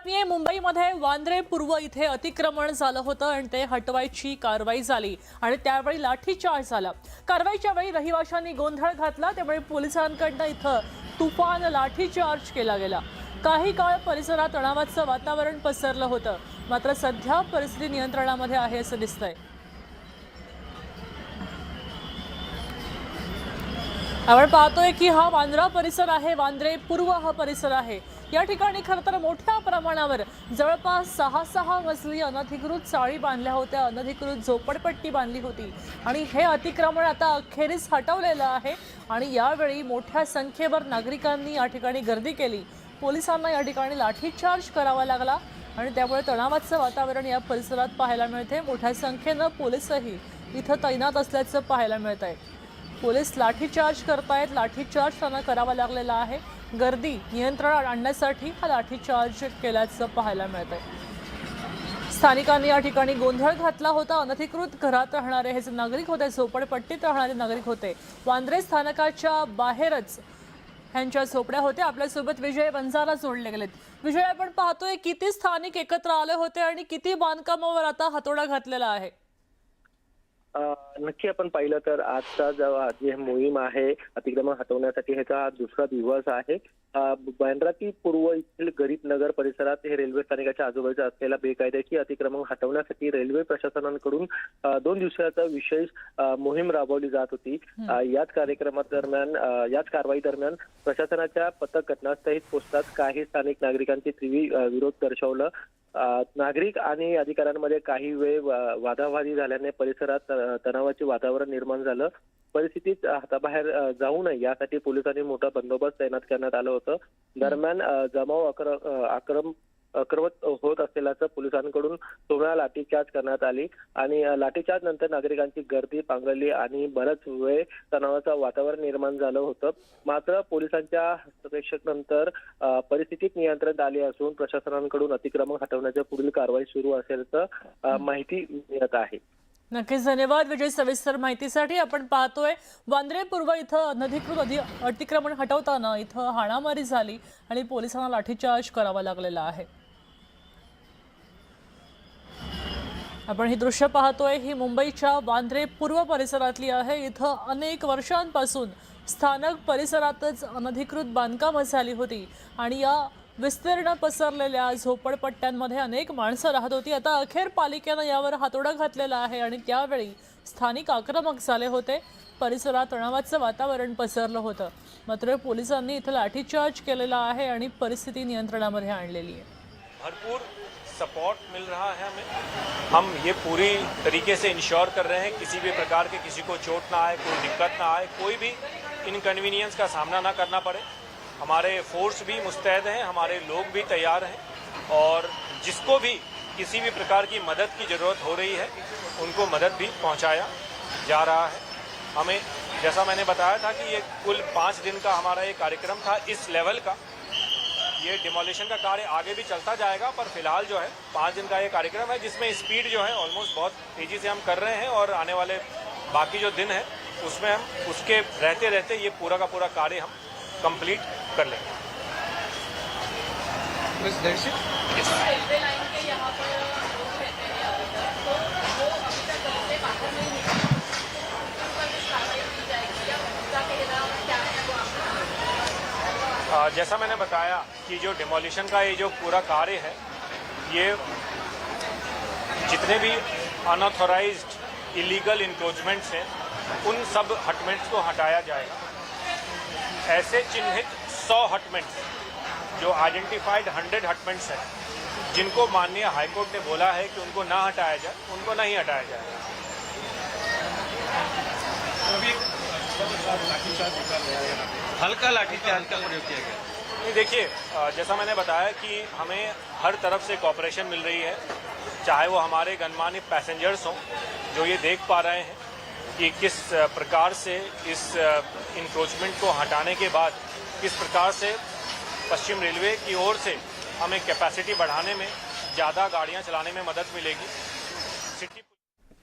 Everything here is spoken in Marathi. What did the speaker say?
बातमी आहे। मुंबईमध्ये वांद्रे पूर्व इथे अतिक्रमण झालं होतं आणि ते हटवायची कारवाई झाली आणि त्यावेळी लाठीचार्ज झाला। कारवाईच्या वेळी रहिवाशांनी गोंधळ घातला, त्यामुळे पोलिसांकडून इथं तुफान लाठीचार्ज केला गेला। काही काळ परिसरात तणावाचं वातावरण पसरलं होतं, मात्र सध्या परिस्थिती नियंत्रणामध्ये आहे असं दिसतंय। आपण पाहतोय की हा वांद्रा परिसर आहे, वांद्रे पूर्व हा परिसर आहे। या ठिकाणी खरतर मोठ्या प्रमाणावर जवळपास 6 मजली अनधिकृत चाळी बांधल्या होत्या, अनधिकृत झोपडपट्टी बांधली होती आणि हे अतिक्रमण आता अखेरीस हटवलेलं आहे आणि यावेळी मोठ्या संख्येवर नागरिकांनी या ठिकाणी गर्दी केली। पोलिसांना या ठिकाणी लाठीचार्ज करावा लागला आणि त्यामुळे तणावाचं वातावरण या परिसरात पाहायला मिळते। मोठ्या संख्येने पोलीसही इथं तैनात असल्याचं पाहायला मिळतंय। पोलीस लाठीचार्ज करतायत, लाठीचार्ज त्यांना करावा लागलेला आहे। गर्दी नियंत्रणात आणण्यासाठी हा लाठीचार्ज केल्याचं पाहायला मिळतंय। स्थानिकांनी या ठिकाणी गोंधळ घातला होता। अनधिकृत घरात राहणारे हे नागरिक होते, झोपडपट्टीत राहणारे नागरिक होते। वांद्रे स्थानकाच्या बाहेरच ह्यांच्या झोपड्या होत्या। आपल्यासोबत विजय बंजारा जोडले गेलेत। विजय, आपण पाहतोय किती स्थानिक एकत्र आले होते आणि किती बांधकामावर आता हातोडा घातलेला आहे? नक्की आपण पाहिलं तर आजचा जी मोहीम आहे अतिक्रमण हटवण्यासाठी ह्याचा हा दुसरा दिवस आहे। बांद्रातील पूर्व येथील गरीब नगर परिसरात हे रेल्वे स्थानकाच्या आजूबाजूला असलेला बेकायदेशीर अतिक्रमण हटवण्यासाठी रेल्वे प्रशासनाकडून 2 दिवसाचा विशेष मोहीम राबवली जात होती। याच कारवाई दरम्यान प्रशासनाच्या पथक घटनास्थळी पोहोचताच काही स्थानिक नागरिकांनी तीव्र विरोध दर्शवला। नागरिक आणि अधिकाऱ्यांमध्ये काही वेळ वादावादी झाल्याने परिसरात तणावाचे वातावरण निर्माण झालं। परिस्थितीत हाताबाहेर जाऊ नये यासाठी पोलिसांनी मोठा बंदोबस्त तैनात करण्यात आलं होतं। दरम्यान जमाव आक्रमक होत असल्याचं पोलिसांकडून 16 लाठीचार्ज करण्यात आली आणि लाठीचार्ज नंतर नागरिकांची गर्दी पांगळली आणि बराच वेळ तणावाचं वातावरण निर्माण झालं होतं। मात्र पोलिसांच्या हस्तक्षेपानंतर परिस्थितीत नियंत्रण आले असून प्रशासनाकडून अतिक्रमण हटवण्याची पुढील कारवाई सुरू असल्याचं माहिती मिळत आहे। नक्कीच, धन्यवाद विजय सविस्तर माहितीसाठी। आपण पाहतोय वांद्रे पूर्व इथं अनधिकृत अतिक्रमण हटवताना इथं हाणामारी झाली आणि पोलिसांना लाठीचार्ज करावा लागलेला आहे। आपण ही दृश्य पाहतोय, ही मुंबईच्या वांद्रे पूर्व परिसरातली आहे। इथं अनेक वर्षांपासून स्थानक परिसरातच अनधिकृत बांधकाम झाली होती आणि या विस्तीर्ण पसरलेल्या झोपडपट्ट्यांमध्ये अनेक माणसं राहत होती। आता अखेर पालिकेनं यावर हातोडा घातलेला आहे आणि त्यावेळी स्थानिक आक्रमक झाले होते। परिसरात तणावाचं वातावरण पसरलं होतं, मात्र पोलिसांनी इथं लाठीचार्ज केलेला आहे आणि परिस्थिती नियंत्रणामध्ये आणलेली आहे। भरपूर सपोर्ट मिल रहा है हमें। हम ये पूरी तरीके से इंश्योर कर रहे हैं किसी भी प्रकार के किसी को चोट ना आए, कोई दिक्कत ना आए, कोई भी इनकन्वीनियंस का सामना ना करना पड़े। हमारे फोर्स भी मुस्तैद हैं, हमारे लोग भी तैयार हैं और जिसको भी किसी भी प्रकार की मदद की ज़रूरत हो रही है उनको मदद भी पहुंचाया जा रहा है। हमें जैसा मैंने बताया था कि ये कुल 5 दिन का हमारा ये कार्यक्रम था इस लेवल का। ये डिमोलिशन का कार्य आगे भी चलता जाएगा, पर फिलहाल जो है 5 दिन का ये कार्यक्रम है जिसमें स्पीड जो है ऑलमोस्ट बहुत तेज़ी से हम कर रहे हैं और आने वाले बाकी जो दिन है उसमें हम उसके रहते रहते ये पूरा का पूरा कार्य हम कंप्लीट कर लेंगे। रेलवे लाइन के यहाँ पर लोग रहते हैं तो वो अभी तक घर से बाहर नहीं निकले, उनका कुछ कार्रवाई की जाएगी या उनका कहना क्या है वो आप? जैसा मैंने बताया कि जो डिमोलिशन का ये जो पूरा कार्य है, ये जितने भी अनऑथोराइज्ड इलीगल इंक्रोचमेंट्स हैं उन सब हटमेंट्स को हटाया जाएगा। ऐसे चिन्हित 100 हटमेंट्स जो आइडेंटिफाइड 100 हटमेंट्स हैं जिनको माननीय हाईकोर्ट ने बोला है कि उनको ना हटाया जाए, उनको नहीं हटाया जाएगा। हल्का लाठीचार्ज का प्रयोग किया गया। नहीं, देखिए जैसा मैंने बताया कि हमें हर तरफ से कोऑपरेशन मिल रही है, चाहे वो हमारे गणमान्य पैसेंजर्स हों जो ये देख पा रहे हैं कि किस प्रकार से इस इंक्रोचमेंट को हटाने के बाद किस प्रकार से पश्चिम रेलवे की ओर से हमें कैपेसिटी बढ़ाने में, ज़्यादा गाड़ियां चलाने में मदद मिलेगी।